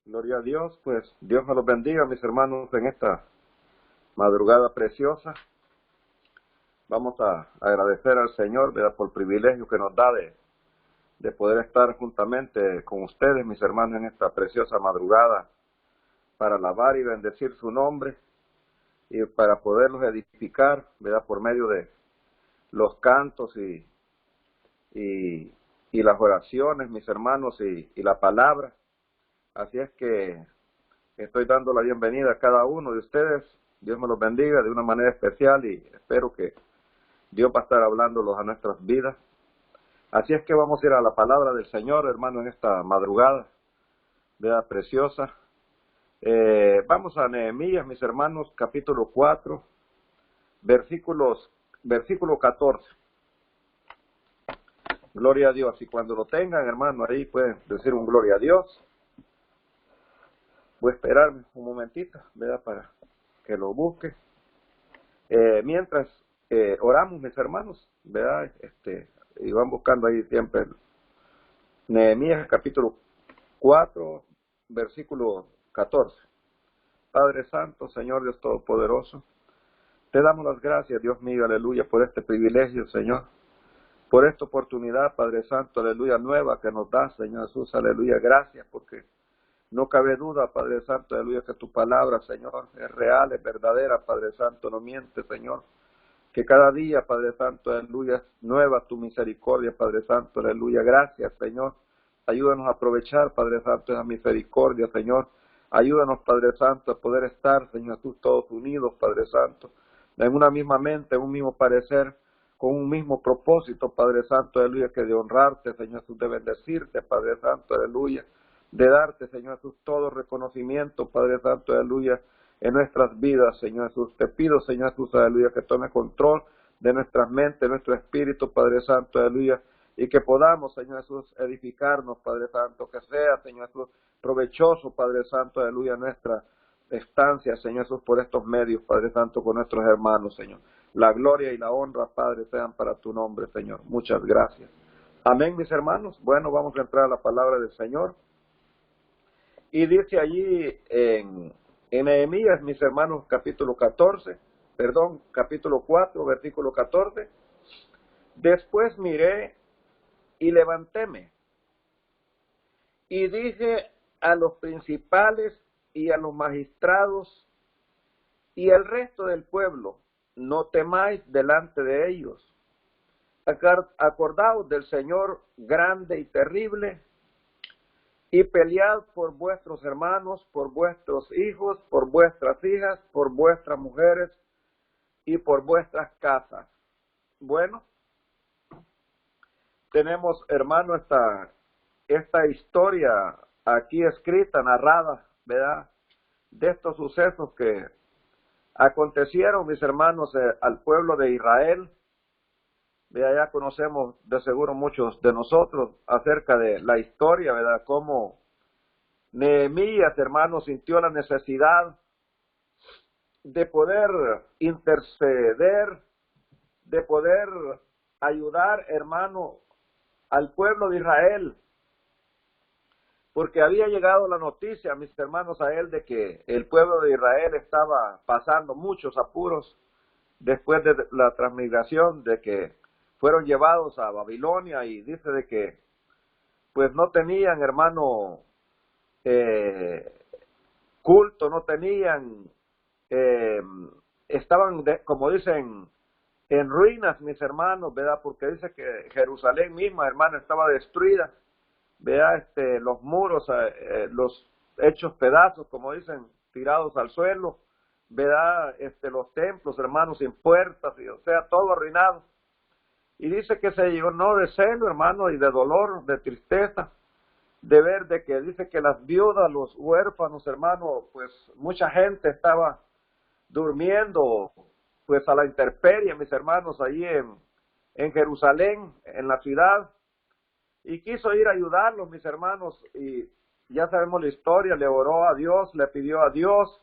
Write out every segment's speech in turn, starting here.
Gloria a Dios, pues Dios me los bendiga, mis hermanos, en esta madrugada preciosa. Vamos a agradecer al Señor, ¿verdad?, por el privilegio que nos da de poder estar juntamente con ustedes, mis hermanos, en esta preciosa madrugada, para alabar y bendecir su nombre y para poderlos edificar, ¿verdad?, por medio de los cantos y las oraciones, mis hermanos, y la palabra. Así es que estoy dando la bienvenida a cada uno de ustedes. Dios me los bendiga de una manera especial y espero que Dios va a estar hablándolos a nuestras vidas. Así es que vamos a ir a la palabra del Señor, hermano, en esta madrugada, ¿verdad?, preciosa. Vamos a Nehemías, mis hermanos, capítulo 4, versículo 14. Gloria a Dios. Y cuando lo tengan, hermano, ahí pueden decir un gloria a Dios. Voy a esperarme un momentito, ¿verdad?, para que lo busque. Mientras oramos, mis hermanos, ¿verdad?, y van buscando ahí siempre Nehemías capítulo 4, versículo 14. Padre Santo, Señor Dios Todopoderoso, te damos las gracias, Dios mío, aleluya, por este privilegio, Señor, por esta oportunidad, Padre Santo, aleluya, nueva que nos da, Señor Jesús, aleluya, gracias, porque no cabe duda, Padre Santo, aleluya, que tu palabra, Señor, es real, es verdadera, Padre Santo, no miente, Señor. Que cada día, Padre Santo, aleluya, es nueva tu misericordia, Padre Santo, aleluya. Gracias, Señor. Ayúdanos a aprovechar, Padre Santo, esa misericordia, Señor. Ayúdanos, Padre Santo, a poder estar, Señor, todos unidos, Padre Santo, en una misma mente, en un mismo parecer, con un mismo propósito, Padre Santo, aleluya, que de honrarte, Señor Jesús, de bendecirte, Padre Santo, aleluya, de darte, Señor Jesús, todo reconocimiento, Padre Santo, aleluya, en nuestras vidas, Señor Jesús. Te pido, Señor Jesús, aleluya, que tome control de nuestras mentes, de nuestro espíritu, Padre Santo, aleluya, y que podamos, Señor Jesús, edificarnos, Padre Santo, que sea, Señor Jesús, provechoso, Padre Santo, aleluya, nuestra estancia, Señor Jesús, por estos medios, Padre Santo, con nuestros hermanos, Señor. La gloria y la honra, Padre, sean para tu nombre, Señor. Muchas gracias. Amén, mis hermanos. Bueno, vamos a entrar a la palabra del Señor. Y dice allí en Nehemías, mis hermanos, capítulo 4, versículo 14. Después miré y levantéme y dije a los principales y a los magistrados y al resto del pueblo, no temáis delante de ellos. Acordaos del Señor grande y terrible, y pelead por vuestros hermanos, por vuestros hijos, por vuestras hijas, por vuestras mujeres y por vuestras casas. Bueno, tenemos, hermano, esta historia aquí escrita, narrada, ¿verdad?, de estos sucesos que acontecieron, mis hermanos, al pueblo de Israel. De allá conocemos de seguro muchos de nosotros acerca de la historia, ¿verdad?, cómo Nehemías, hermanos, sintió la necesidad de poder interceder, de poder ayudar, hermano, al pueblo de Israel, porque había llegado la noticia, mis hermanos, a él de que el pueblo de Israel estaba pasando muchos apuros después de la transmigración, de que fueron llevados a Babilonia, y dice de que pues no tenían, hermano, culto, no tenían, estaban, como dicen, en ruinas, mis hermanos, ¿verdad? Porque dice que Jerusalén misma, hermano, estaba destruida, ¿verdad? Los muros, los hechos pedazos, como dicen, tirados al suelo, ¿verdad? Los templos, hermanos, sin puertas, y, o sea, todo arruinado. Y dice que se llenó de celo, hermano, y de dolor, de tristeza, de ver de que dice que las viudas, los huérfanos, hermano, pues mucha gente estaba durmiendo, pues a la intemperie, mis hermanos, allí en Jerusalén, en la ciudad, y quiso ir a ayudarlos, mis hermanos, y ya sabemos la historia, le oró a Dios, le pidió a Dios,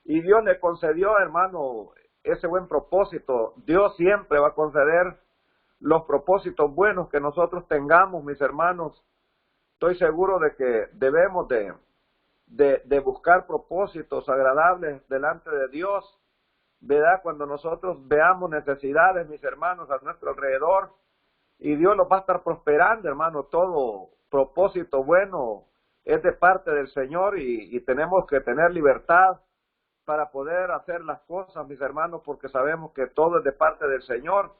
y Dios le concedió, hermano, ese buen propósito. Dios siempre va a conceder los propósitos buenos que nosotros tengamos, mis hermanos. Estoy seguro de que debemos de de buscar propósitos agradables delante de Dios, ¿verdad? Cuando nosotros veamos necesidades, mis hermanos, a nuestro alrededor, y Dios los va a estar prosperando, hermano. Todo propósito bueno es de parte del Señor, y tenemos que tener libertad para poder hacer las cosas, mis hermanos, porque sabemos que todo es de parte del Señor.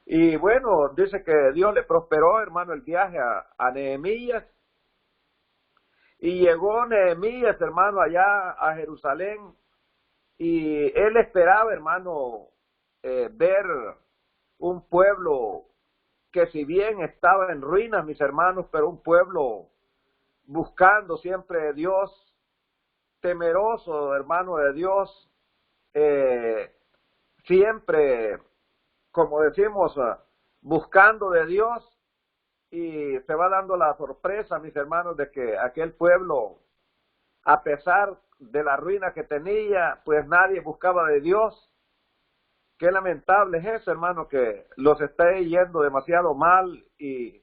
Y bueno, dice que Dios le prosperó, hermano, el viaje a Nehemías, y llegó Nehemías, hermano, allá a Jerusalén, y él esperaba, hermano, ver un pueblo que, si bien estaba en ruinas, mis hermanos, pero un pueblo buscando siempre de Dios, temeroso, hermano, de Dios, siempre, como decimos, buscando de Dios. Y se va dando la sorpresa, mis hermanos, de que aquel pueblo, a pesar de la ruina que tenía, pues nadie buscaba de Dios. Qué lamentable es eso, hermano, que los esté yendo demasiado mal, y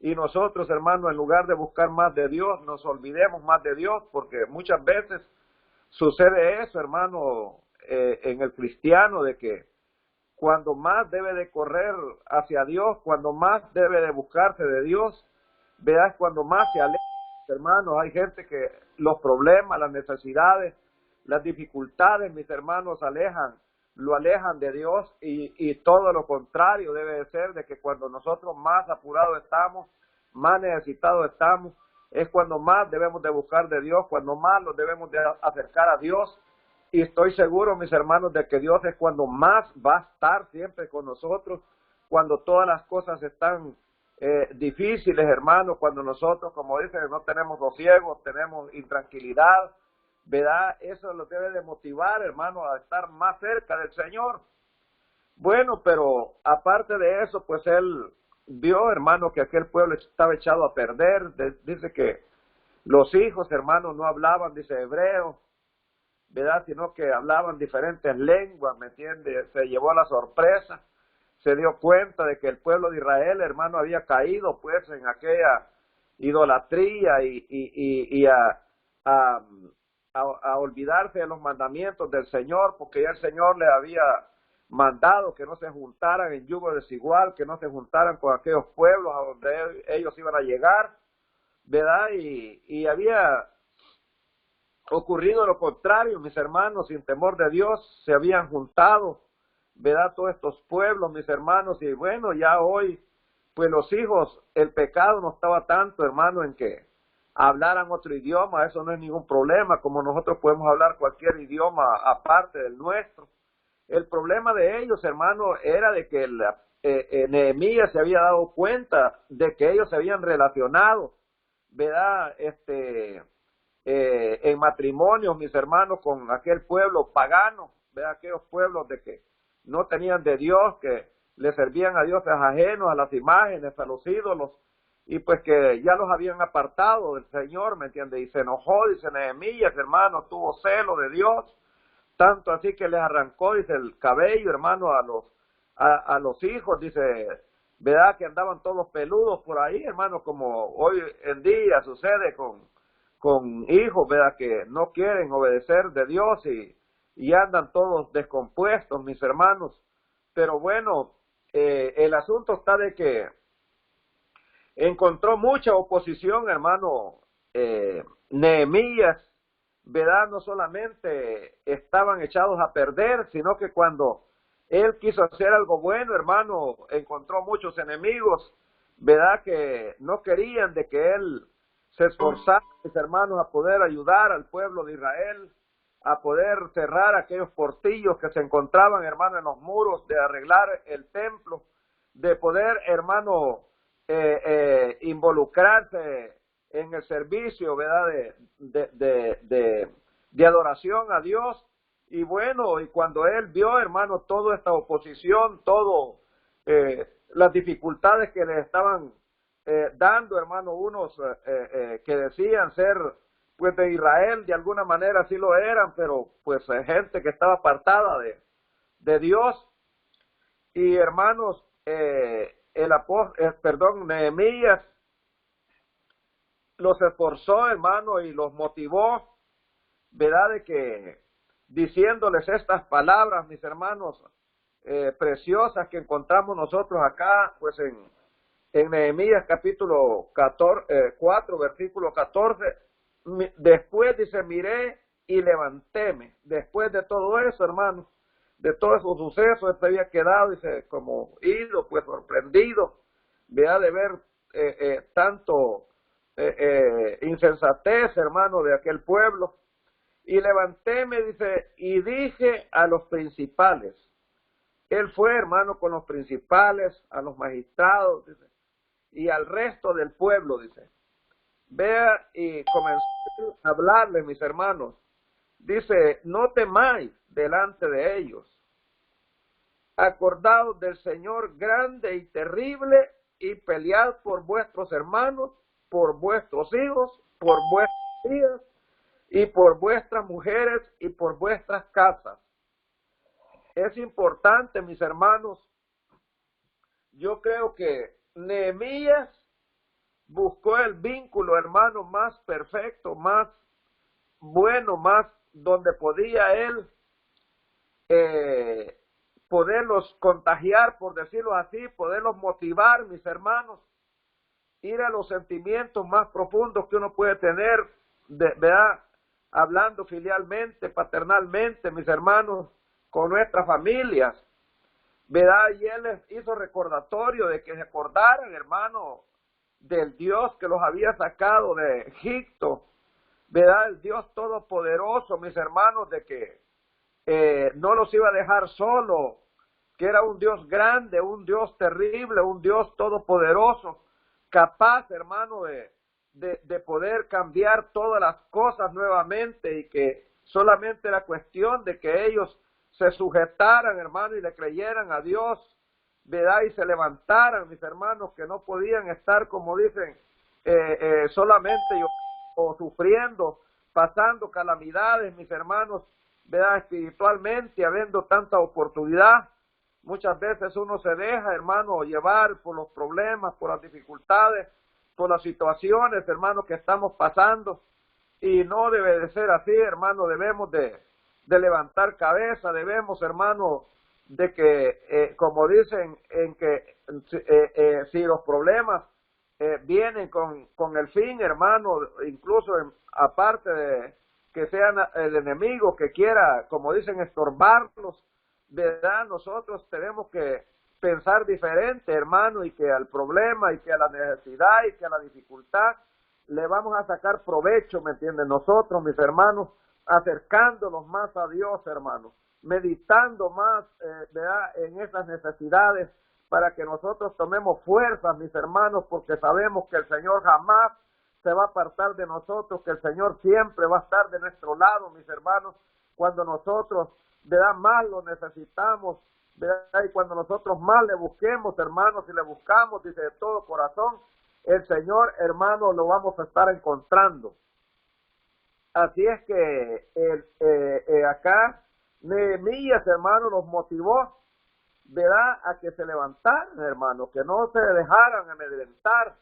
nosotros, hermano, en lugar de buscar más de Dios, nos olvidemos más de Dios, porque muchas veces sucede eso, hermano, en el cristiano, de que cuando más debe de correr hacia Dios, cuando más debe de buscarse de Dios, veas cuando más se aleja, hermanos. Hay gente que los problemas, las necesidades, las dificultades, mis hermanos, lo alejan de Dios, y todo lo contrario debe de ser, de que cuando nosotros más apurados estamos, más necesitados estamos, es cuando más debemos de buscar de Dios, cuando más nos debemos de acercar a Dios. Y estoy seguro, mis hermanos, de que Dios es cuando más va a estar siempre con nosotros, cuando todas las cosas están difíciles, hermanos, cuando nosotros, como dicen, no tenemos sosiego, tenemos intranquilidad, ¿verdad? Eso nos debe de motivar, hermanos, a estar más cerca del Señor. Bueno, pero aparte de eso, pues él vio, hermano, que aquel pueblo estaba echado a perder. Dice que los hijos, hermanos, no hablaban, dice, hebreo, ¿verdad? Sino que hablaban diferentes lenguas, ¿me entiende? Se llevó la sorpresa, se dio cuenta de que el pueblo de Israel, hermano, había caído pues en aquella idolatría, y a olvidarse de los mandamientos del Señor, porque ya el Señor le había mandado que no se juntaran en yugo desigual, que no se juntaran con aquellos pueblos a donde ellos iban a llegar, ¿verdad? Y había ocurrido lo contrario, mis hermanos, sin temor de Dios, se habían juntado, ¿verdad? Todos estos pueblos, mis hermanos, y bueno, ya hoy, pues los hijos, el pecado no estaba tanto, hermano, en que hablaran otro idioma. Eso no es ningún problema, como nosotros podemos hablar cualquier idioma aparte del nuestro. El problema de ellos, hermano, era de que Nehemías se había dado cuenta de que ellos se habían relacionado, ¿verdad? En matrimonio, mis hermanos, con aquel pueblo pagano, ¿verdad? Aquellos pueblos de que no tenían de Dios, que le servían a dioses ajenos, a las imágenes, a los ídolos, y pues que ya los habían apartado del Señor, ¿me entiende? Y se enojó, dice Nehemías, hermano, tuvo celo de Dios, tanto así que les arrancó, dice, el cabello, hermano, a los hijos, dice, ¿verdad? Que andaban todos peludos por ahí, hermano, como hoy en día sucede con hijos, ¿verdad? Que no quieren obedecer de Dios, y andan todos descompuestos, mis hermanos. Pero bueno, el asunto está de que encontró mucha oposición, hermano, Nehemías, ¿verdad? No solamente estaban echados a perder, sino que cuando él quiso hacer algo bueno, hermano, encontró muchos enemigos, ¿verdad? Que no querían de que él se esforzara, mis hermanos, a poder ayudar al pueblo de Israel, a poder cerrar aquellos portillos que se encontraban, hermano, en los muros, de arreglar el templo, de poder, hermano, involucrarse en el servicio, ¿verdad? De adoración a Dios. Y bueno, y cuando él vio, hermano, toda esta oposición, todo las dificultades que le estaban dando, hermano, unos que decían ser pues de Israel, de alguna manera sí lo eran, pero pues gente que estaba apartada de Dios. Y hermanos, Nehemías los esforzó, hermano, y los motivó, ¿verdad? De que diciéndoles estas palabras, mis hermanos, preciosas que encontramos nosotros acá, pues en Nehemías capítulo 4, versículo 14, después dice, miré y levantéme. Después de todo eso, hermano, de todos esos sucesos, este había quedado, dice, como ido, pues sorprendido, vea de ver tanto insensatez, hermano, de aquel pueblo. Y levantéme, dice, y dije a los principales. Él fue, hermano, con los principales, a los magistrados, dice, y al resto del pueblo, dice. Vea y comenzó a hablarles, mis hermanos. Dice, no temáis delante de ellos. Acordaos del Señor grande y terrible y pelead por vuestros hermanos, por vuestros hijos, por vuestras hijas y por vuestras mujeres y por vuestras casas. Es importante, mis hermanos, yo creo que Nehemías buscó el vínculo, hermano, más perfecto, más bueno, más donde podía él poderlos contagiar, por decirlo así, poderlos motivar, mis hermanos, ir a los sentimientos más profundos que uno puede tener, ¿verdad? Hablando filialmente, paternalmente, mis hermanos, con nuestras familias, ¿verdad? Y él les hizo recordatorio de que se acordaran, hermano, del Dios que los había sacado de Egipto, ¿verdad? El Dios todopoderoso, mis hermanos, de que no los iba a dejar solo, que era un Dios grande, un Dios terrible, un Dios todopoderoso, capaz, hermano, de poder cambiar todas las cosas nuevamente, y que solamente era cuestión de que ellos se sujetaran, hermano, y le creyeran a Dios, ¿verdad? Y se levantaran, mis hermanos, que no podían estar, como dicen, solamente o sufriendo, pasando calamidades, mis hermanos, ¿verdad? Espiritualmente, habiendo tanta oportunidad. Muchas veces uno se deja, hermano, llevar por los problemas, por las dificultades, por las situaciones, hermano, que estamos pasando, y no debe de ser así, hermano. Debemos de levantar cabeza, debemos, hermano, de que, como dicen, en que si los problemas vienen con el fin, hermano, incluso aparte de que sean el enemigo que quiera, como dicen, estorbarlos, ¿verdad? Nosotros tenemos que pensar diferente, hermano, y que al problema, y que a la necesidad, y que a la dificultad le vamos a sacar provecho, ¿me entienden? Nosotros, mis hermanos, acercándonos más a Dios, hermano, meditando más, ¿verdad?, en esas necesidades, para que nosotros tomemos fuerzas, mis hermanos, porque sabemos que el Señor jamás se va a apartar de nosotros, que el Señor siempre va a estar de nuestro lado, mis hermanos, cuando nosotros, ¿verdad?, más lo necesitamos, ¿verdad? Y cuando nosotros más le busquemos, hermanos, y le buscamos, dice, de todo corazón, el Señor, hermano, lo vamos a estar encontrando. Así es que acá Nehemías, hermano, los motivó, ¿verdad?, a que se levantaran, hermano, que no se dejaran amedrentar,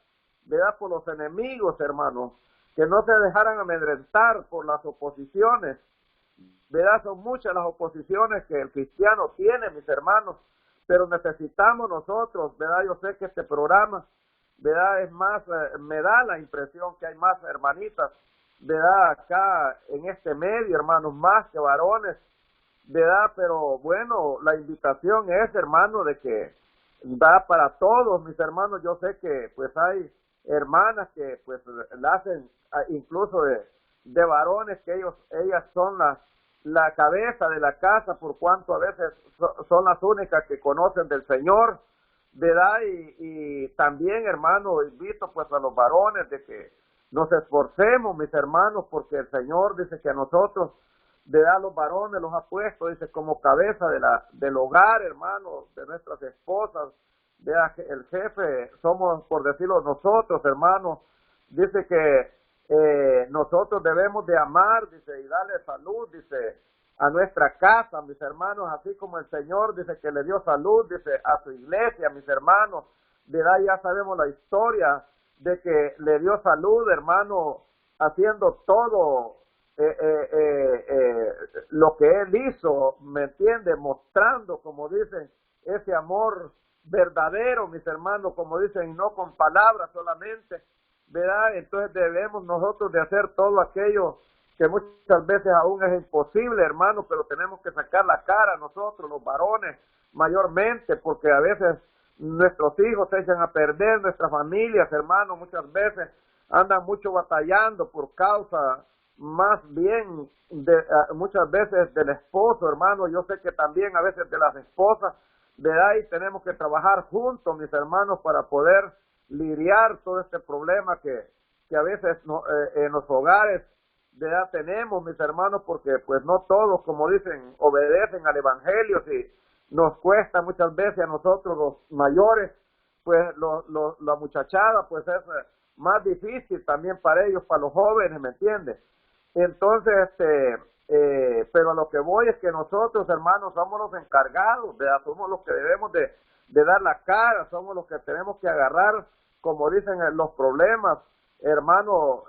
¿verdad?, por los enemigos, hermano, que no se dejaran amedrentar por las oposiciones, ¿verdad? Son muchas las oposiciones que el cristiano tiene, mis hermanos, pero necesitamos nosotros, ¿verdad? Yo sé que este programa, ¿verdad?, es más, me da la impresión que hay más hermanitas, ¿verdad?, acá en este medio, hermanos, más que varones, ¿verdad? Pero bueno, la invitación es, hermano, de que da para todos, mis hermanos. Yo sé que pues hay hermanas que pues la hacen incluso de varones, que ellas son la cabeza de la casa, por cuanto a veces son las únicas que conocen del Señor, ¿verdad? Y también, hermano, invito pues a los varones de que nos esforcemos, mis hermanos, porque el Señor dice que a nosotros, ¿verdad?, los varones los ha puesto, dice, como cabeza del hogar, hermano, de nuestras esposas, ¿verdad? El jefe somos, por decirlo, nosotros, hermano. Dice que nosotros debemos de amar, dice, y darle salud, dice, a nuestra casa, mis hermanos, así como el Señor dice que le dio salud, dice, a su iglesia, mis hermanos, ¿verdad? Ya sabemos la historia, de que le dio salud, hermano, haciendo todo lo que él hizo, ¿me entiende? Mostrando, como dicen, ese amor verdadero, mis hermanos, como dicen, y no con palabras solamente, ¿verdad? Entonces debemos nosotros de hacer todo aquello que muchas veces aún es imposible, hermano, pero tenemos que sacar la cara nosotros, los varones, mayormente, porque a veces nuestros hijos se echan a perder, nuestras familias, hermano, muchas veces andan mucho batallando por causa más bien de muchas veces del esposo, hermano. Yo sé que también a veces de las esposas, ¿verdad? Y tenemos que trabajar juntos, mis hermanos, para poder lidiar todo este problema que a veces en los hogares, ¿verdad? Tenemos, mis hermanos, porque pues no todos, como dicen, obedecen al evangelio. Si nos cuesta muchas veces a nosotros los mayores, pues la muchachada pues es más difícil también para ellos, para los jóvenes, ¿me entiendes? Entonces, pero a lo que voy es que nosotros, hermanos, somos los encargados, ¿verdad? Somos los que debemos de dar la cara, somos los que tenemos que agarrar, como dicen, los problemas, hermano,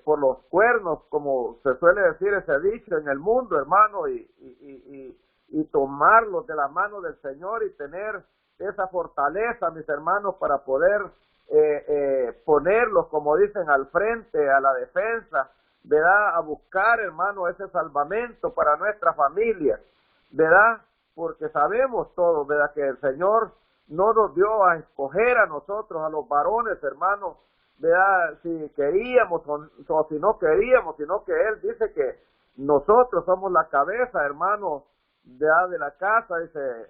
por los cuernos, como se suele decir ese dicho en el mundo, hermano, y tomarlos de la mano del Señor y tener esa fortaleza, mis hermanos, para poder ponerlos, como dicen, al frente, a la defensa, ¿verdad? A buscar, hermano, ese salvamento para nuestra familia, ¿verdad? Porque sabemos todos, ¿verdad? Que el Señor no nos dio a escoger a nosotros, a los varones, hermanos, ¿verdad? Si queríamos o si no queríamos, sino que Él dice que nosotros somos la cabeza, hermano, de la casa, dice,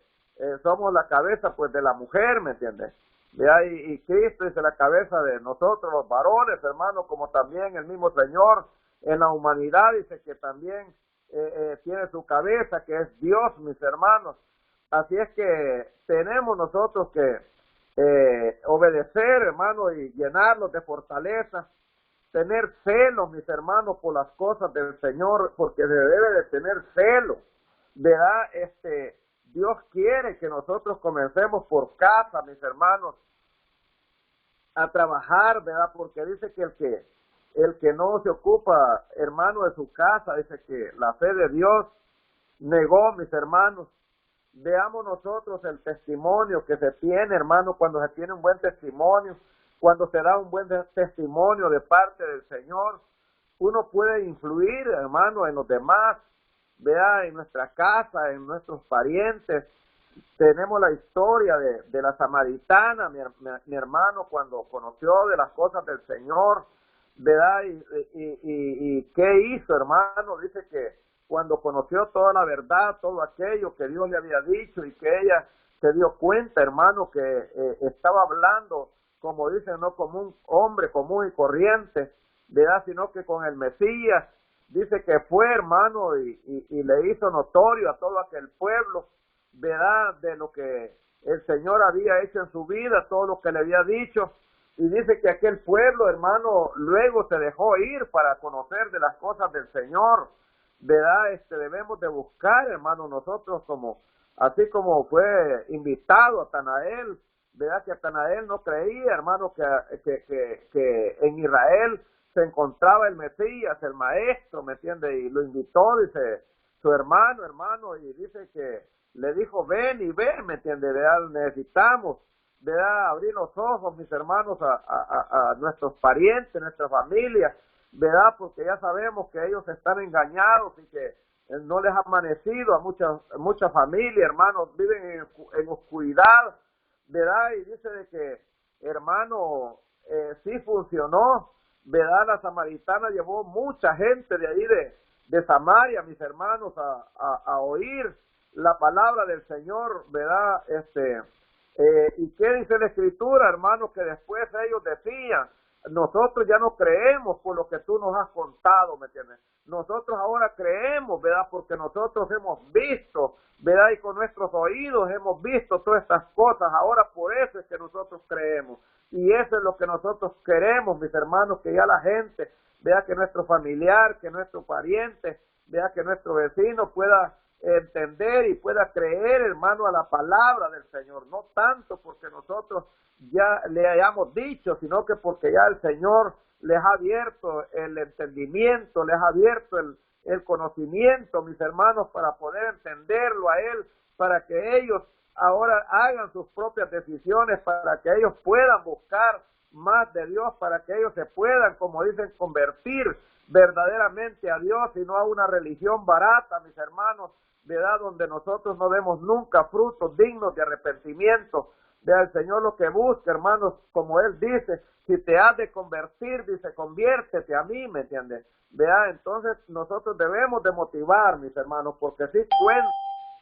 somos la cabeza, pues, de la mujer, ¿me entiendes? Y Cristo dice la cabeza de nosotros, los varones, hermano, como también el mismo Señor en la humanidad dice que también tiene su cabeza, que es Dios, mis hermanos. Así es que tenemos nosotros que obedecer, hermano, y llenarlos de fortaleza, tener celo, mis hermanos, por las cosas del Señor, porque se debe de tener celo, ¿verdad? Dios quiere que nosotros comencemos por casa, mis hermanos, a trabajar, ¿verdad? Porque dice que el que no se ocupa, hermano, de su casa, dice que la fe de Dios negó, mis hermanos. Veamos nosotros el testimonio que se tiene, hermano, cuando se tiene un buen testimonio, cuando se da un buen testimonio de parte del Señor, uno puede influir, hermano, en los demás, vea, en nuestra casa, en nuestros parientes. Tenemos la historia de la samaritana, mi hermano, cuando conoció de las cosas del Señor, ¿verdad? Y ¿qué hizo, hermano? Dice que cuando conoció toda la verdad, todo aquello que Dios le había dicho y que ella se dio cuenta, hermano, que estaba hablando, como dicen, no como un hombre común y corriente, ¿verdad? Sino que con el Mesías. Dice que fue, hermano, y le hizo notorio a todo aquel pueblo, ¿verdad? De lo que el Señor había hecho en su vida, todo lo que le había dicho. Y dice que aquel pueblo, hermano, luego se dejó ir para conocer de las cosas del Señor, ¿verdad? Debemos de buscar, hermano, nosotros como, así como fue invitado a Natanael, ¿verdad? Que Natanael no creía, hermano, que en Israel se encontraba el Mesías, el Maestro, ¿me entiende? Y lo invitó, dice, su hermano, y dice que le dijo, ven y ven, ¿me entiende? ¿Verdad? Necesitamos, ¿verdad? Abrir los ojos, mis hermanos, a nuestros parientes, nuestra familia, ¿verdad? Porque ya sabemos que ellos están engañados y que no les ha amanecido a muchas familias, hermanos, viven en oscuridad, ¿verdad? Y dice de que, hermano, sí funcionó, ¿verdad? La samaritana llevó mucha gente de ahí de Samaria, mis hermanos, a oír la palabra del Señor, ¿verdad? ¿Y qué dice la Escritura, hermano? Que después ellos decían, nosotros ya no creemos por lo que tú nos has contado, ¿me entiendes? Nosotros ahora creemos, ¿verdad? Porque nosotros hemos visto, ¿verdad? Y con nuestros oídos hemos visto todas estas cosas, ahora por eso es que nosotros creemos. Y eso es lo que nosotros queremos, mis hermanos, que ya la gente vea que nuestro familiar, que nuestro pariente, vea que nuestro vecino pueda entender y pueda creer, hermano, a la palabra del Señor. No tanto porque nosotros ya le hayamos dicho, sino que porque ya el Señor les ha abierto el entendimiento, les ha abierto el conocimiento, mis hermanos, para poder entenderlo a Él, para que ellos ahora hagan sus propias decisiones, para que ellos puedan buscar más de Dios, para que ellos se puedan, como dicen, convertir verdaderamente a Dios y no a una religión barata, mis hermanos, ¿verdad? Donde nosotros no vemos nunca frutos dignos de arrepentimiento. Vea, el Señor lo que busca, hermanos, como Él dice, si te has de convertir, dice, conviértete a mí, ¿me entiendes? Vea, entonces nosotros debemos de motivar, mis hermanos, porque si cuenta,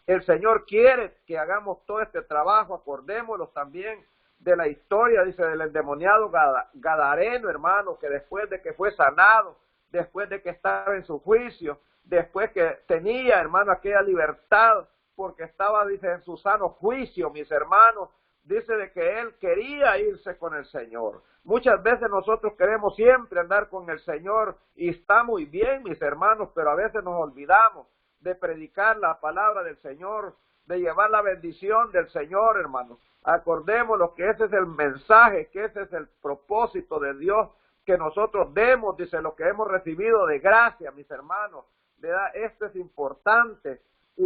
el Señor quiere que hagamos todo este trabajo. Acordémonos también de la historia, dice, del endemoniado Gadareno, hermano, que después de que fue sanado, después de que estaba en su juicio, después que tenía, hermano, aquella libertad, porque estaba, dice, en su sano juicio, mis hermanos, dice de que él quería irse con el Señor. Muchas veces nosotros queremos siempre andar con el Señor y está muy bien, mis hermanos, pero a veces nos olvidamos de predicar la palabra del Señor, de llevar la bendición del Señor, hermanos. Acordémonos que ese es el mensaje, que ese es el propósito de Dios, que nosotros demos, dice, lo que hemos recibido de gracia, mis hermanos, ¿verdad? Esto es importante. Y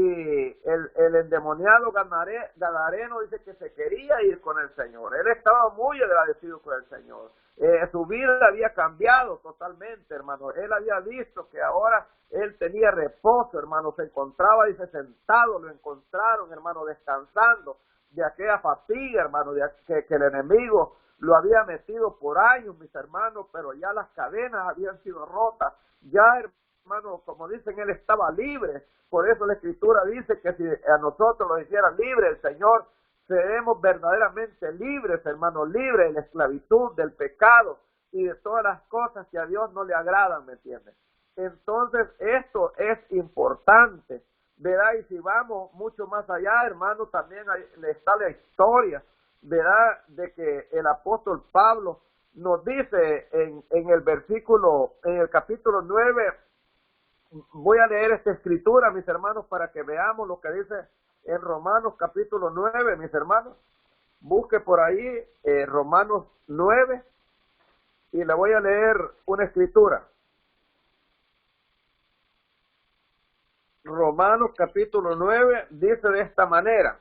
el endemoniado Gadareno dice que se quería ir con el Señor. Él estaba muy agradecido con el Señor. Su vida había cambiado totalmente, hermano. Él había visto que ahora él tenía reposo, hermano. Se encontraba, dice, sentado. Lo encontraron, hermano, descansando de aquella fatiga, hermano, que el enemigo lo había metido por años, mis hermanos, pero ya las cadenas habían sido rotas. Ya, hermano, como dicen, él estaba libre. Por eso la Escritura dice que si a nosotros nos hiciera libre el Señor, seremos verdaderamente libres, hermano, libres de la esclavitud, del pecado y de todas las cosas que a Dios no le agradan, ¿me entiendes? Entonces, esto es importante, ¿verdad? Y si vamos mucho más allá, hermano, también está la historia, ¿verdad? De que el apóstol Pablo nos dice en el capítulo 9, voy a leer esta escritura, mis hermanos, para que veamos lo que dice en Romanos capítulo 9, mis hermanos. Busque por ahí Romanos 9 y le voy a leer una escritura. Romanos capítulo 9 dice de esta manera.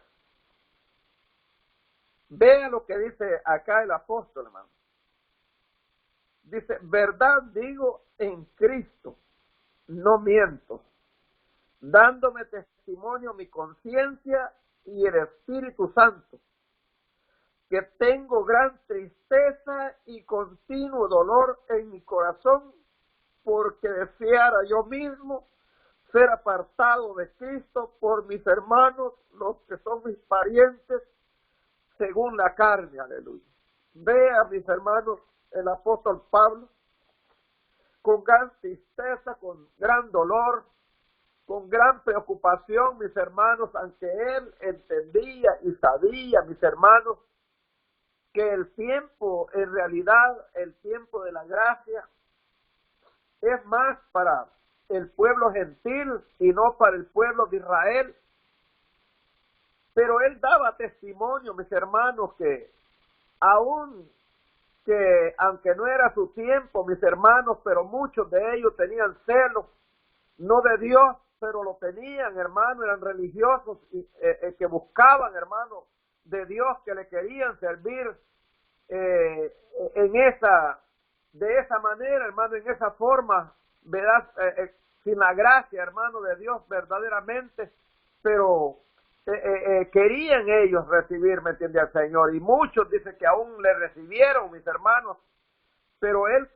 Vea lo que dice acá el apóstol, hermano. Dice, verdad digo en Cristo, no miento, dándome testimonio mi conciencia y el Espíritu Santo, que tengo gran tristeza y continuo dolor en mi corazón, porque deseara yo mismo ser apartado de Cristo por mis hermanos, los que son mis parientes, según la carne, aleluya. Vea, mis hermanos, el apóstol Pablo, con gran tristeza, con gran dolor, con gran preocupación, mis hermanos, aunque él entendía y sabía, mis hermanos, que el tiempo, en realidad, el tiempo de la gracia es más para el pueblo gentil y no para el pueblo de Israel. Pero él daba testimonio, mis hermanos, que aún que aunque no era su tiempo, mis hermanos, pero muchos de ellos tenían celos, no de Dios, pero lo tenían, hermano, eran religiosos que buscaban, hermano, de Dios, que le querían servir de esa manera, hermano, en esa forma, ¿verdad? Sin la gracia, hermano, de Dios verdaderamente, pero querían ellos recibir, ¿me entiende? Al Señor, y muchos dicen que aún le recibieron, mis hermanos, pero él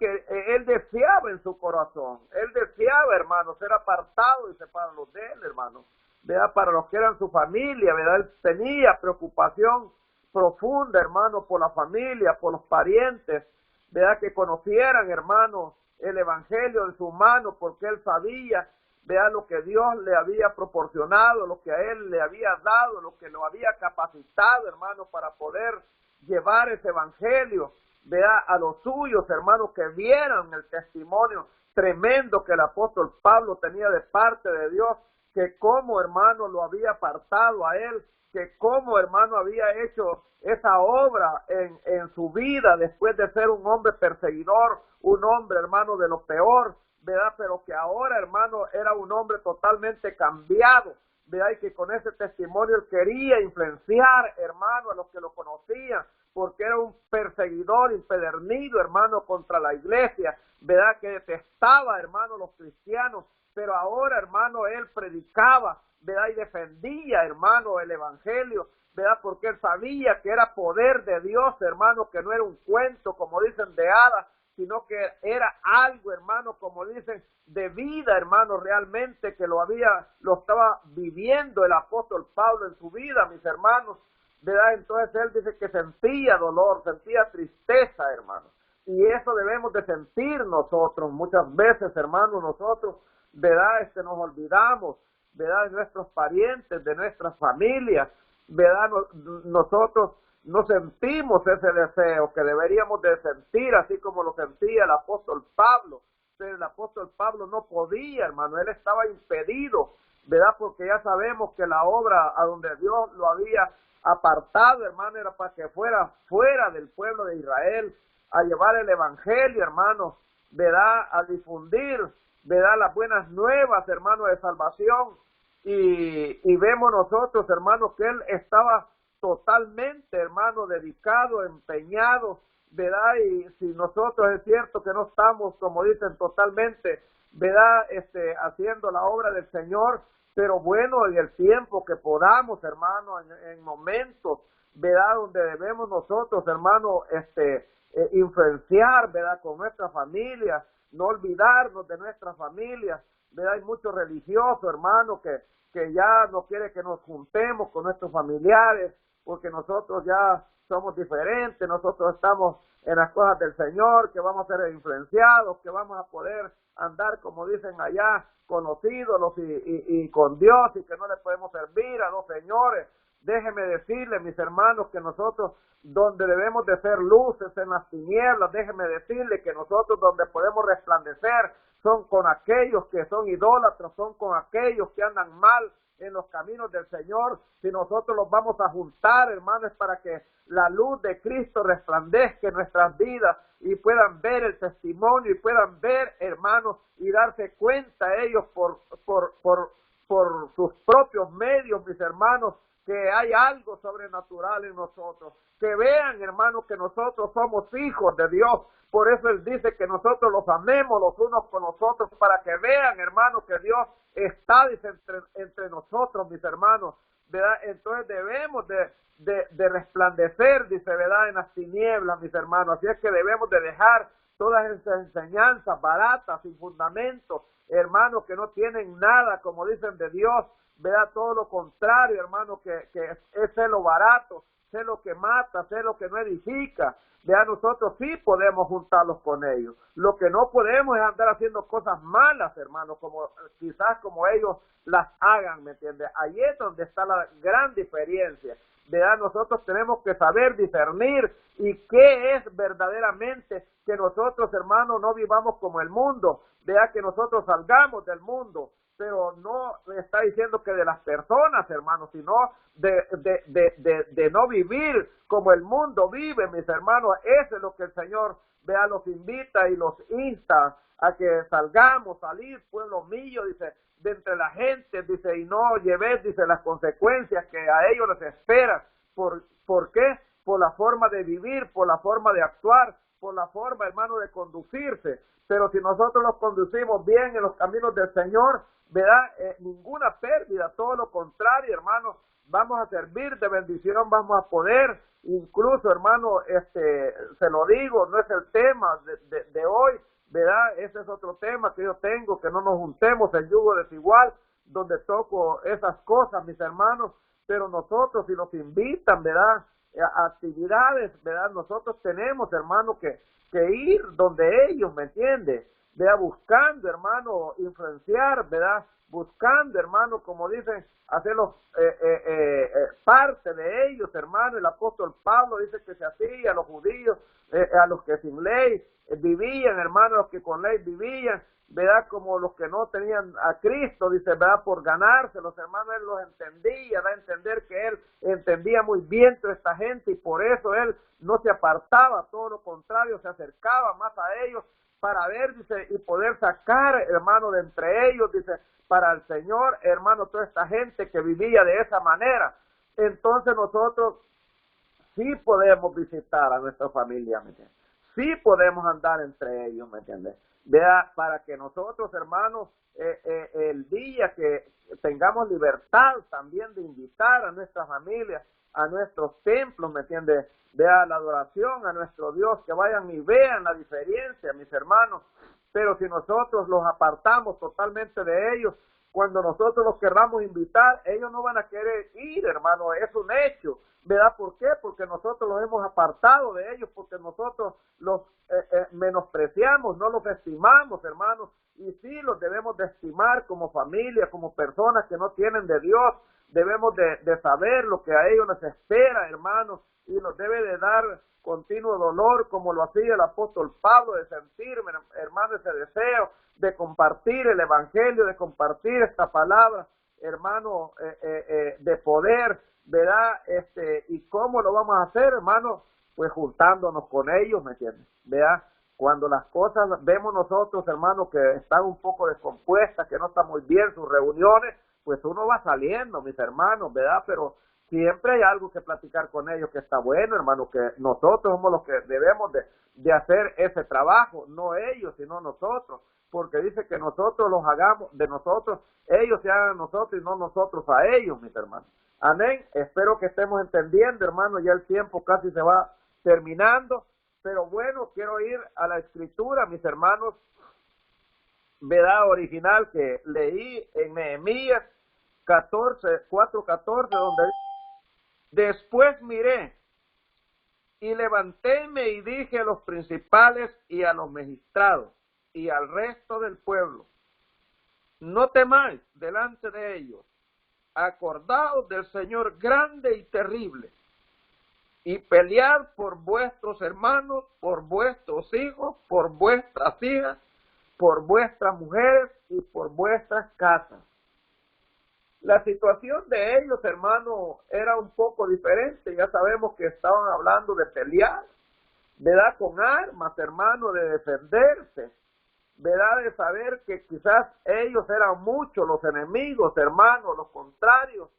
deseaba en su corazón, él deseaba, hermano, ser apartado y separarlos de él, hermano, ¿verdad? Para los que eran su familia, ¿verdad? Él tenía preocupación profunda, hermano, por la familia, por los parientes, ¿verdad? Que conocieran, hermano, el evangelio de su mano, porque él sabía, vea, lo que Dios le había proporcionado, lo que a él le había dado, lo que lo había capacitado, hermano, para poder llevar ese evangelio, vea, a los suyos, hermanos, que vieran el testimonio tremendo que el apóstol Pablo tenía de parte de Dios, que cómo, hermano, lo había apartado a él, que cómo, hermano, había hecho esa obra en su vida después de ser un hombre perseguidor, un hombre, hermano, de lo peor, ¿verdad? Pero que ahora, hermano, era un hombre totalmente cambiado, ¿verdad? Y que con ese testimonio él quería influenciar, hermano, a los que lo conocían, porque era un perseguidor impedernido, hermano, contra la iglesia, ¿verdad? Que detestaba, hermano, los cristianos, pero ahora, hermano, él predicaba, ¿verdad? Y defendía, hermano, el evangelio, ¿verdad? Porque él sabía que era poder de Dios, hermano, que no era un cuento, como dicen, de hadas, sino que era algo, hermano, como dicen, de vida, hermano, realmente que lo estaba viviendo el apóstol Pablo en su vida, mis hermanos, ¿verdad? Entonces él dice que sentía dolor, sentía tristeza, hermano, y eso debemos de sentir nosotros, muchas veces, hermano, nosotros, ¿verdad? Nos olvidamos, ¿verdad? De nuestros parientes, de nuestras familias, ¿verdad? Nosotros no sentimos ese deseo que deberíamos de sentir, así como lo sentía el apóstol Pablo. Pero el apóstol Pablo no podía, hermano, él estaba impedido, ¿verdad? Porque ya sabemos que la obra a donde Dios lo había apartado, hermano, era para que fuera fuera del pueblo de Israel, a llevar el evangelio, hermano, ¿verdad? A difundir, ¿verdad? Las buenas nuevas, hermano, de salvación. Y vemos nosotros, hermano, que él estaba totalmente, hermano, dedicado, empeñado, ¿verdad? Y si nosotros es cierto que no estamos, como dicen, totalmente, ¿verdad? Haciendo la obra del Señor, pero bueno, en el tiempo que podamos, hermano, en momentos, ¿verdad? Donde debemos nosotros, hermano, influenciar, ¿verdad? Con nuestra familia, no olvidarnos de nuestra familia, ¿verdad? Hay muchos religiosos, hermano, que ya no quiere que nos juntemos con nuestros familiares, porque nosotros ya somos diferentes, nosotros estamos en las cosas del Señor, que vamos a ser influenciados, que vamos a poder andar, como dicen allá, con los ídolos y con Dios, y que no le podemos servir a los señores. Déjeme decirles, mis hermanos, que nosotros donde debemos de ser luces en las tinieblas, déjeme decirles que nosotros donde podemos resplandecer son con aquellos que son idólatras, son con aquellos que andan mal en los caminos del Señor. Si nosotros los vamos a juntar, hermanos, para que la luz de Cristo resplandezca en nuestras vidas y puedan ver el testimonio y puedan ver, hermanos, y darse cuenta ellos por sus propios medios, mis hermanos, que hay algo sobrenatural en nosotros, que vean, hermanos, que nosotros somos hijos de Dios. Por eso Él dice que nosotros los amemos los unos con los otros, para que vean, hermanos, que Dios está, dice, entre nosotros, mis hermanos, ¿verdad? Entonces debemos de resplandecer, dice, ¿verdad? En las tinieblas, mis hermanos. Así es que debemos de dejar todas esas enseñanzas baratas, sin fundamento, hermanos, que no tienen nada, como dicen, de Dios, ¿verdad? Todo lo contrario, hermano, que es lo barato, sé lo que mata, sé lo que no edifica. Vea, nosotros sí podemos juntarlos con ellos. Lo que no podemos es andar haciendo cosas malas, hermano, como quizás como ellos las hagan, ¿me entiende? Ahí es donde está la gran diferencia. Vea, nosotros tenemos que saber discernir y qué es verdaderamente que nosotros, hermano, no vivamos como el mundo. Vea, que nosotros salgamos del mundo, pero no está diciendo que de las personas, hermanos, sino de no vivir como el mundo vive, mis hermanos. Eso es lo que el Señor, vea, los invita y los insta a que salgamos, salir, pueblo mío, dice, de entre la gente, dice, y no lleves, dice, las consecuencias que a ellos les esperan. ¿Por qué? Por la forma de vivir, por la forma de actuar, por la forma, hermano, de conducirse. Pero si nosotros los conducimos bien en los caminos del Señor, ¿verdad? Ninguna pérdida, todo lo contrario, hermano, vamos a servir de bendición, vamos a poder, incluso, hermano, se lo digo, no es el tema de hoy, ¿verdad? Ese es otro tema que yo tengo, que no nos juntemos en yugo desigual, donde toco esas cosas, mis hermanos, pero nosotros, si nos invitan, ¿verdad?, a actividades, ¿verdad?, nosotros tenemos, hermano, que ir donde ellos, ¿me entiende? Vea, buscando, hermano, influenciar, ¿verdad? Buscando, hermano, como dicen, hacerlos parte de ellos, hermano. El apóstol Pablo dice que se hacía a los judíos, a los que sin ley vivían, hermano, los que con ley vivían, ¿verdad? Como los que no tenían a Cristo, dice, ¿verdad? Por ganarse, los hermanos, él los entendía, da a entender que él entendía muy bien toda esta gente y por eso él no se apartaba, todo lo contrario, se acercaba más a ellos para ver, dice, y poder sacar, hermano, de entre ellos, dice, para el Señor, hermano, toda esta gente que vivía de esa manera. Entonces nosotros sí podemos visitar a nuestra familia, ¿me entiendes? Sí podemos andar entre ellos, ¿me entiendes? Vea, para que nosotros, hermanos, el día que tengamos libertad también de invitar a nuestra familia, a nuestros templos, ¿me entiendes? Vea la adoración a nuestro Dios, que vayan y vean la diferencia, mis hermanos. Pero si nosotros los apartamos totalmente de ellos, cuando nosotros los querramos invitar, ellos no van a querer ir, hermano, es un hecho, ¿verdad? ¿Por qué? Porque nosotros los hemos apartado de ellos, porque nosotros los menospreciamos, no los estimamos, hermanos, y sí los debemos de estimar como familia, como personas que no tienen de Dios, debemos de saber lo que a ellos les espera, hermanos, y nos debe de dar continuo dolor, como lo hacía el apóstol Pablo, de sentir, hermano, ese deseo de compartir el evangelio, de compartir esta palabra, hermano, de poder, ¿verdad? ¿Y cómo lo vamos a hacer, hermano? Pues juntándonos con ellos, ¿me entiendes? ¿Verdad? Cuando las cosas vemos nosotros, hermano, que están un poco descompuestas, que no están muy bien sus reuniones, pues uno va saliendo, mis hermanos, ¿verdad? Pero siempre hay algo que platicar con ellos que está bueno, hermano, que nosotros somos los que debemos de hacer ese trabajo, no ellos, sino nosotros, porque dice que nosotros los hagamos de nosotros, ellos se hagan a nosotros y no nosotros a ellos, mis hermanos. Amén. Espero que estemos entendiendo, hermano, ya el tiempo casi se va terminando, pero bueno, quiero ir a la escritura, mis hermanos, verdad original que leí en Nehemías 4:14, donde después miré y levantéme y dije a los principales y a los magistrados y al resto del pueblo, no temáis delante de ellos, acordaos del Señor grande y terrible, y pelead por vuestros hermanos, por vuestros hijos, por vuestras hijas, por vuestras mujeres y por vuestras casas. La situación de ellos, hermano, era un poco diferente. Ya sabemos que estaban hablando de pelear, ¿verdad? Con armas, hermano, de defenderse, ¿verdad? De saber que quizás ellos eran muchos los enemigos, hermano, los contrarios,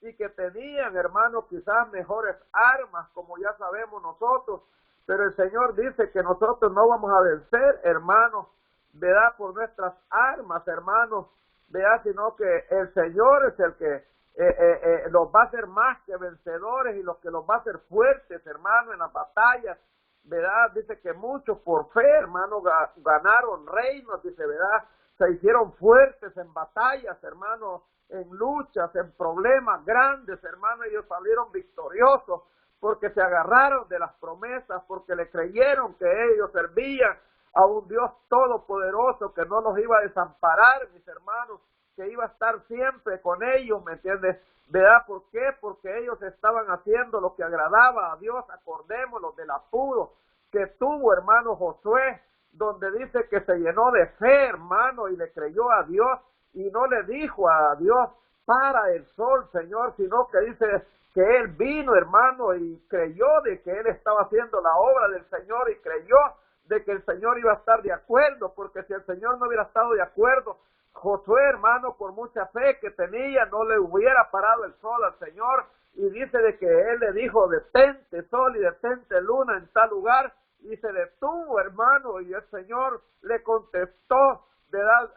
y que tenían, hermano, quizás mejores armas, como ya sabemos nosotros, pero el Señor dice que nosotros no vamos a vencer, hermanos, ¿verdad? Por nuestras armas, hermanos, ¿verdad? Sino que el Señor es el que los va a hacer más que vencedores y los que los va a hacer fuertes, hermano, en las batallas, ¿verdad? Dice que muchos por fe, hermano, ganaron reinos, dice, ¿verdad? Se hicieron fuertes en batallas, hermano, en luchas, en problemas grandes, hermano, ellos salieron victoriosos porque se agarraron de las promesas, porque le creyeron que ellos servían a un Dios todopoderoso que no los iba a desamparar, mis hermanos, que iba a estar siempre con ellos, ¿me entiendes? ¿Verdad? ¿Por qué? Porque ellos estaban haciendo lo que agradaba a Dios. Acordémonos del apuro que tuvo, hermano, Josué, donde dice que se llenó de fe, hermano, y le creyó a Dios, y no le dijo a Dios, para el sol, Señor, sino que dice que él vino, hermano, y creyó de que él estaba haciendo la obra del Señor, y creyó de que el Señor iba a estar de acuerdo, porque si el Señor no hubiera estado de acuerdo, Josué, hermano, por mucha fe que tenía, no le hubiera parado el sol al Señor, y dice de que él le dijo, detente sol y detente luna en tal lugar, y se detuvo, hermano, y el Señor le contestó, ¿verdad?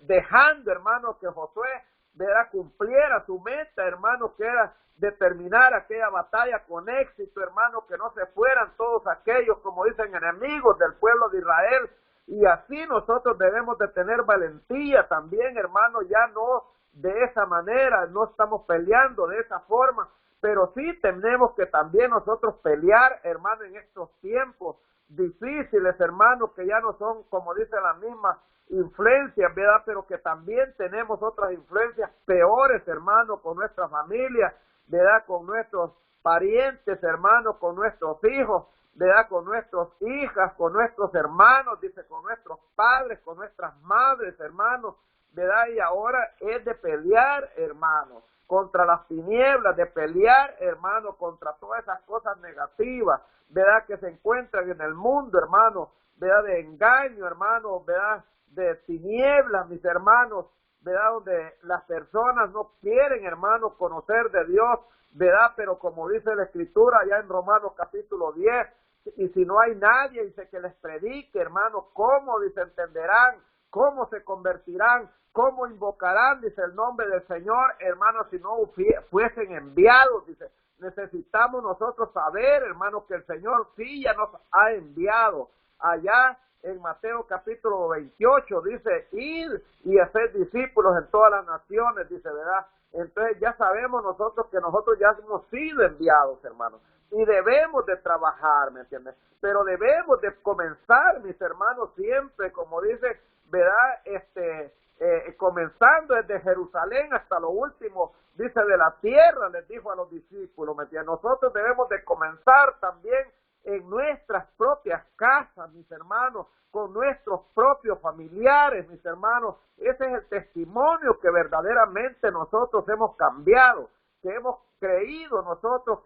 Dejando, hermano, que Josué, ¿verdad?, cumpliera su meta, hermano, que era determinar aquella batalla con éxito, hermano, que no se fueran todos aquellos, como dicen, enemigos del pueblo de Israel. Y así nosotros debemos de tener valentía también, hermano, ya no de esa manera, no estamos peleando de esa forma, pero sí tenemos que también nosotros pelear, hermano, en estos tiempos difíciles, hermano, que ya no son, como dice la misma influencias, ¿verdad? Pero que también tenemos otras influencias peores, hermano, con nuestra familia, ¿verdad? Con nuestros parientes, hermano, con nuestros hijos, ¿verdad? Con nuestras hijas, con nuestros hermanos, dice, con nuestros padres, con nuestras madres, hermanos, ¿verdad? Y ahora es de pelear, hermanos, contra las tinieblas, de pelear, hermanos, contra todas esas cosas negativas, ¿verdad? Que se encuentran en el mundo, hermanos, ¿verdad? De engaño, hermanos, ¿verdad? De tinieblas, mis hermanos, ¿verdad? Donde las personas no quieren, hermanos, conocer de Dios, ¿verdad? Pero como dice la Escritura allá en Romanos capítulo 10, y si no hay nadie, dice, que les predique, hermanos, ¿cómo, dice, entenderán? ¿Cómo se convertirán? ¿Cómo invocarán, dice, el nombre del Señor, hermanos, si no fuesen enviados? Dice, necesitamos nosotros saber, hermanos, que el Señor sí ya nos ha enviado. Allá en Mateo capítulo 28 dice, ir y hacer discípulos en todas las naciones, dice, ¿verdad? Entonces ya sabemos nosotros que nosotros ya hemos sido enviados, hermanos, y debemos de trabajar, ¿me entiendes? Pero debemos de comenzar, mis hermanos, siempre, como dice, ¿verdad? Comenzando desde Jerusalén hasta lo último, dice, de la tierra, les dijo a los discípulos, ¿me entiendes? Nosotros debemos de comenzar también en nuestras propias casas, mis hermanos, con nuestros propios familiares, mis hermanos. Ese es el testimonio que verdaderamente nosotros hemos cambiado, que hemos creído nosotros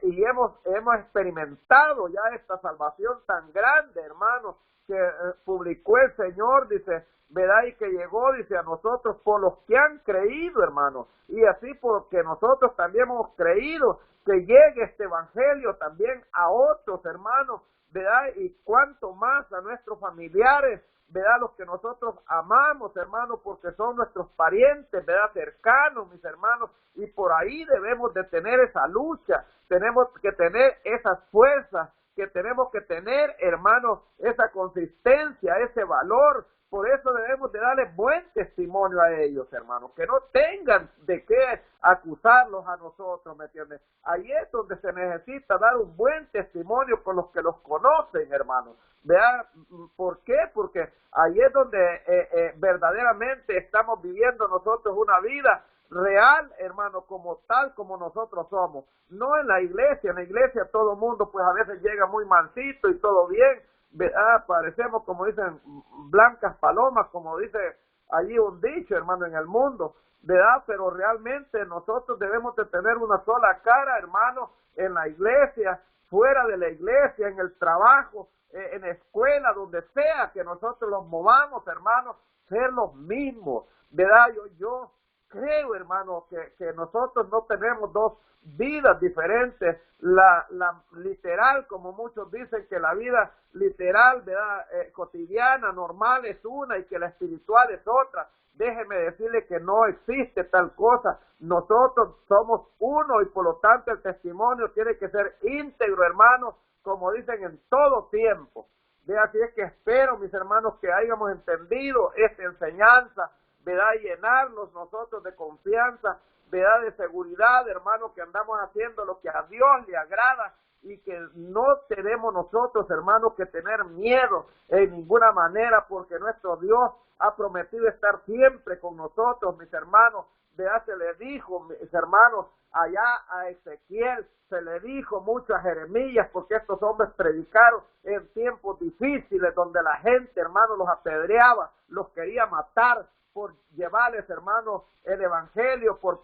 y hemos experimentado ya esta salvación tan grande, hermanos, que publicó el Señor, dice, ¿verdad? Y que llegó, dice, a nosotros por los que han creído, hermanos, y así porque nosotros también hemos creído, que llegue este evangelio también a otros, hermanos, ¿verdad? Y cuanto más a nuestros familiares, ¿verdad? Los que nosotros amamos, hermanos, porque son nuestros parientes, ¿verdad? Cercanos, mis hermanos, y por ahí debemos de tener esa lucha, tenemos que tener esas fuerzas, que tenemos que tener, hermanos, esa consistencia, ese valor. Por eso debemos de darle buen testimonio a ellos, hermanos, que no tengan de qué acusarlos a nosotros, ¿me entiendes? Ahí es donde se necesita dar un buen testimonio con los que los conocen, hermanos. Vean, ¿por qué? Porque ahí es donde verdaderamente estamos viviendo nosotros una vida real, hermano, como tal como nosotros somos. No en la iglesia todo el mundo pues a veces llega muy mansito y todo bien, parecemos, como dicen, blancas palomas, como dice allí un dicho, hermano, en el mundo, ¿verdad? Pero realmente nosotros debemos de tener una sola cara, hermano, en la iglesia, fuera de la iglesia, en el trabajo, en la escuela, donde sea que nosotros los movamos, hermanos, ser los mismos, ¿verdad? Yo creo, hermano, que nosotros no tenemos dos vidas diferentes. La literal, como muchos dicen, que la vida literal, ¿verdad? Cotidiana, normal es una y que la espiritual es otra. Déjeme decirle que no existe tal cosa. Nosotros somos uno y por lo tanto el testimonio tiene que ser íntegro, hermano, como dicen, en todo tiempo. Así es que espero, mis hermanos, que hayamos entendido esta enseñanza, ¿verdad? Llenarnos nosotros de confianza, ¿verdad? De seguridad, hermanos, que andamos haciendo lo que a Dios le agrada y que no tenemos nosotros, hermanos, que tener miedo en ninguna manera, porque nuestro Dios ha prometido estar siempre con nosotros, mis hermanos. ¿Verdad? Se le dijo, mis hermanos, allá a Ezequiel, se le dijo mucho a Jeremías, porque estos hombres predicaron en tiempos difíciles, donde la gente, hermanos, los apedreaba, los quería matar, por llevarles, hermanos, el evangelio, por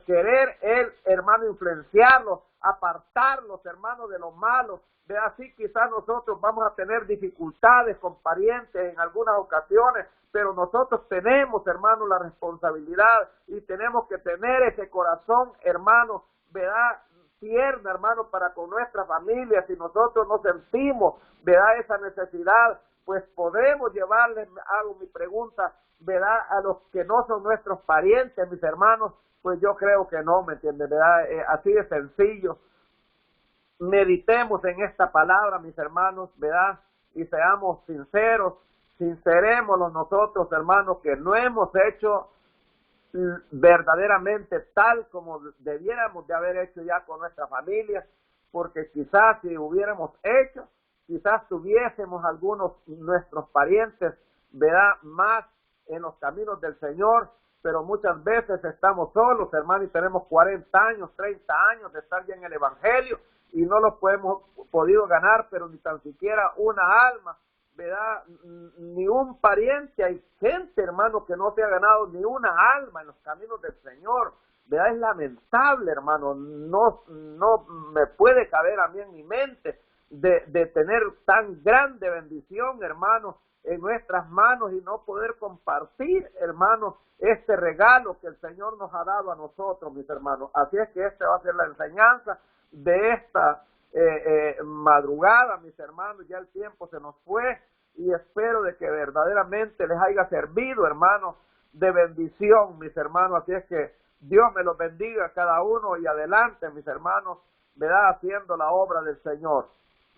querer él, hermano, influenciarlos, apartarlos, hermanos, de lo malo. De así quizás nosotros vamos a tener dificultades con parientes en algunas ocasiones, pero nosotros tenemos, hermanos, la responsabilidad y tenemos que tener ese corazón, hermanos, ¿verdad? Tierno, hermano, para con nuestra familia. Si nosotros no sentimos, ¿verdad?, esa necesidad, pues podemos llevarles, hago mi pregunta, ¿verdad?, a los que no son nuestros parientes, mis hermanos. Pues yo creo que no, ¿me entiendes? ¿Verdad? Así de sencillo. Meditemos en esta palabra, mis hermanos, ¿verdad? Y seamos sinceros, sincerémonos nosotros, hermanos, que no hemos hecho verdaderamente tal como debiéramos de haber hecho ya con nuestra familia, porque quizás si hubiéramos hecho, quizás tuviésemos algunos nuestros parientes, ¿verdad?, más en los caminos del Señor, pero muchas veces estamos solos, hermanos, y tenemos 40 años, 30 años de estar ya en el Evangelio, y no los hemos podido ganar, pero ni tan siquiera una alma, ¿verdad? Ni un pariente. Hay gente, hermano, que no se ha ganado ni una alma en los caminos del Señor, ¿verdad? Es lamentable, hermano, no me puede caber a mí en mi mente de tener tan grande bendición, hermano, en nuestras manos y no poder compartir, hermanos, este regalo que el Señor nos ha dado a nosotros, mis hermanos. Así es que esta va a ser la enseñanza de esta madrugada, mis hermanos. Ya el tiempo se nos fue y espero de que verdaderamente les haya servido, hermanos, de bendición, mis hermanos. Así es que Dios me los bendiga a cada uno y adelante, mis hermanos, ¿verdad? Haciendo la obra del Señor.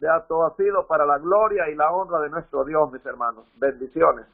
Ya todo ha sido para la gloria y la honra de nuestro Dios, mis hermanos. Bendiciones.